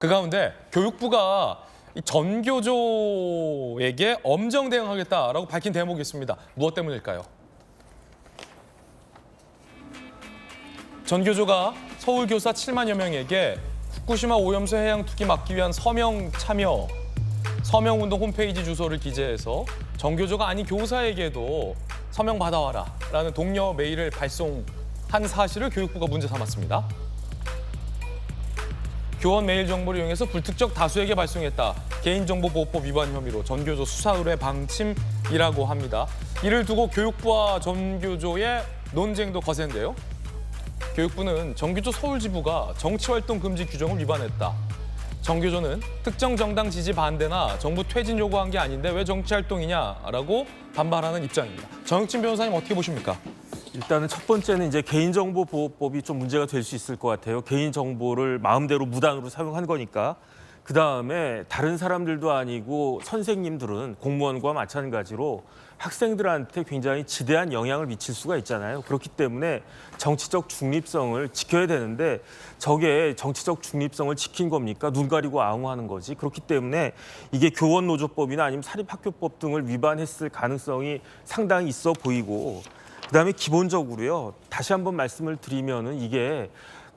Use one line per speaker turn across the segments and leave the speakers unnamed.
그 가운데 교육부가 이 전교조에게 엄정 대응하겠다라고 밝힌 대목이 있습니다. 무엇 때문일까요? 전교조가 서울 교사 7만여 명에게 후쿠시마 오염수 해양 투기 막기 위한 서명운동 홈페이지 주소를 기재해서 전교조가 아닌 교사에게도 서명 받아와라 라는 독려 메일을 발송한 사실을 교육부가 문제 삼았습니다. 교원 메일 정보를 이용해서 불특정 다수에게 발송했다. 개인정보보호법 위반 혐의로 전교조 수사 의뢰 방침이라고 합니다. 이를 두고 교육부와 전교조의 논쟁도 거센데요. 교육부는 전교조 서울지부가 정치활동 금지 규정을 위반했다. 전교조는 특정 정당 지지 반대나 정부 퇴진 요구한 게 아닌데 왜 정치활동이냐라고 반발하는 입장입니다. 정혁진 변호사님 어떻게 보십니까?
일단은 첫 번째는 이제 개인정보보호법이 좀 문제가 될 수 있을 것 같아요. 개인정보를 마음대로 무단으로 사용한 거니까. 그다음에 다른 사람들도 아니고 선생님들은 공무원과 마찬가지로 학생들한테 굉장히 지대한 영향을 미칠 수가 있잖아요. 그렇기 때문에 정치적 중립성을 지켜야 되는데 저게 정치적 중립성을 지킨 겁니까? 눈 가리고 아웅하는 거지. 그렇기 때문에 이게 교원노조법이나 아니면 사립학교법 등을 위반했을 가능성이 상당히 있어 보이고 그다음에 기본적으로요. 다시 한번 말씀을 드리면은 이게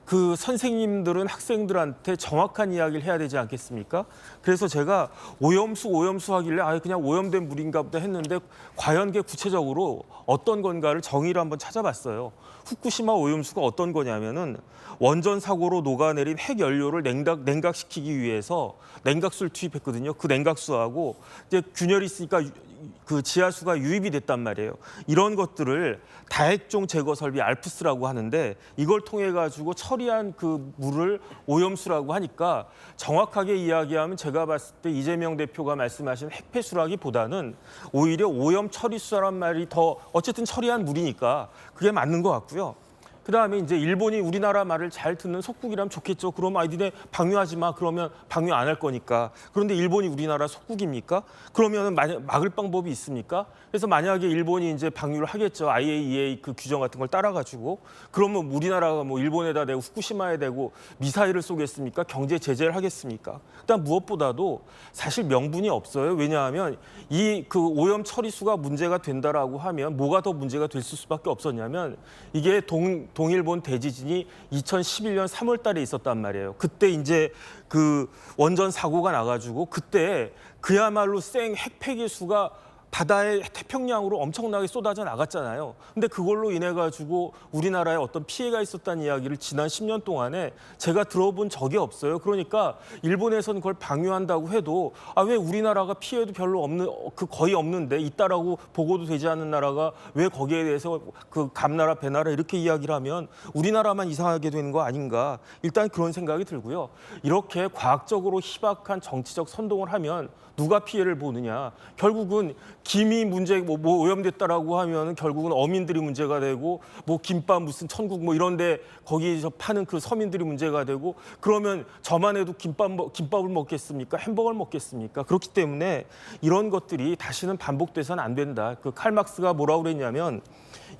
그 선생님들은 학생들한테 정확한 이야기를 해야 되지 않겠습니까? 그래서 제가 오염수 하길래 그냥 오염된 물인가 보다 했는데 과연 그게 구체적으로 어떤 건가를 정의를 한번 찾아봤어요. 후쿠시마 오염수가 어떤 거냐면은 원전 사고로 녹아내린 핵 연료를 냉각시키기 위해서 냉각수를 투입했거든요. 그 냉각수하고 이제 균열이 있으니까 그 지하수가 유입이 됐단 말이에요. 이런 것들을 다핵종 제거 설비 알프스라고 하는데 이걸 통해 가지고 처리한 그 물을 오염수라고 하니까 정확하게 이야기하면 제가 봤을 때 이재명 대표가 말씀하신 핵폐수라기보다는 오히려 오염 처리수란 말이 더 어쨌든 처리한 물이니까 그게 맞는 것 같고요. 그다음에 이제 일본이 우리나라 말을 잘 듣는 속국이라면 좋겠죠. 그럼 니네 방류하지 마. 그러면 방류 안 할 거니까. 그런데 일본이 우리나라 속국입니까? 그러면 막을 방법이 있습니까? 그래서 만약에 일본이 이제 방류를 하겠죠. IAEA 그 규정 같은 걸 따라가지고. 그러면 우리나라가 뭐 일본에다 대고 후쿠시마에 대고 미사일을 쏘겠습니까? 경제 제재를 하겠습니까? 일단 무엇보다도 사실 명분이 없어요. 왜냐하면 이 그 오염 처리수가 문제가 된다라고 하면 뭐가 더 문제가 될 수밖에 없었냐면 이게 동일본 대지진이 2011년 3월 달에 있었단 말이에요. 그때 이제 그 원전 사고가 나가지고 그때 그야말로 생 핵폐기수가 바다의 태평양으로 엄청나게 쏟아져 나갔잖아요. 근데 그걸로 인해 가지고 우리나라에 어떤 피해가 있었다는 이야기를 지난 10년 동안에 제가 들어본 적이 없어요. 그러니까 일본에서는 그걸 방류한다고 해도 왜 우리나라가 피해도 별로 없는 거의 없는데 있다라고 보고도 되지 않는 나라가 왜 거기에 대해서 그 감나라 배나라 이렇게 이야기를 하면 우리나라만 이상하게 되는 거 아닌가? 일단 그런 생각이 들고요. 이렇게 과학적으로 희박한 정치적 선동을 하면 누가 피해를 보느냐? 결국은 김이 문제 뭐 오염됐다라고 하면 결국은 어민들이 문제가 되고 뭐 김밥 무슨 천국 뭐 이런데 거기서 파는 그 서민들이 문제가 되고 그러면 저만 해도 김밥을 먹겠습니까? 햄버거를 먹겠습니까? 그렇기 때문에 이런 것들이 다시는 반복돼서는 안 된다. 그 칼막스가 뭐라고 그랬냐면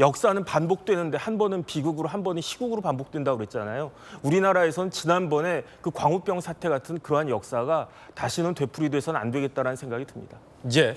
역사는 반복되는데 한 번은 비극으로 한 번은 희극으로 반복된다고 그랬잖아요. 우리나라에선 지난번에 그 광우병 사태 같은 그러한 역사가 다시는 되풀이돼서는 안 되겠다라는 생각이 듭니다.
예.